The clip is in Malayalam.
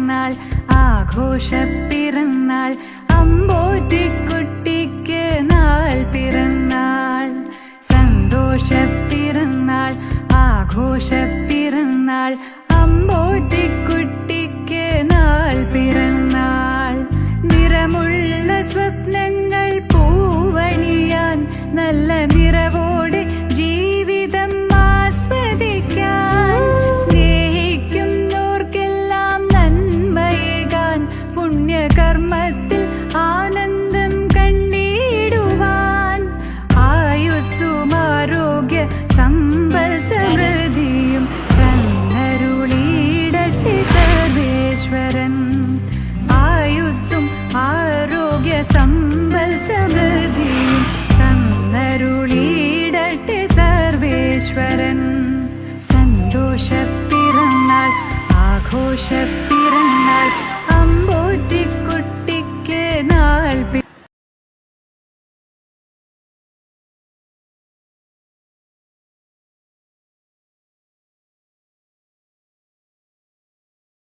പിറന്നാൾ ആഘോഷപ്പിറന്നാൾ അമ്പോറ്റിക്കുട്ടിക്ക് നാൾ പിറന്നാൾ സന്തോഷപ്പിറന്നാൾ ആഘോഷപ്പിറന്നാൾ അമ്പോറ്റിക്കുട്ടിക്ക് നാൾ പിറന്നാൾ നിറമുള്ള സ്വപ്നങ്ങൾ പൂവണിയാൻ നല്ല നിറവോടെ ജീവിതം ആസ്വദിക്കാൻ സ്നേഹിക്കുന്നോർക്കെല്ലാം നന്മയേകാൻ പുണ്യകർമ്മത്തിൽ ആനന്ദം കണ്ടിടുവാൻ ആയുസ്സും ആരോഗ്യ സമ്പൽ സമൃദ്ധിയും തന്നരുളിയിടട്ടെ സർവേശ്വരൻ ആയുസ്സും ആരോഗ്യ സമ്പൽ സമൃദ്ധിയും തന്നരുളിയിടട്ടെ സർവേശ്വരൻ സന്തോഷപ്പിറന്നാൾ ആഘോഷപ്പിറന്നാൾ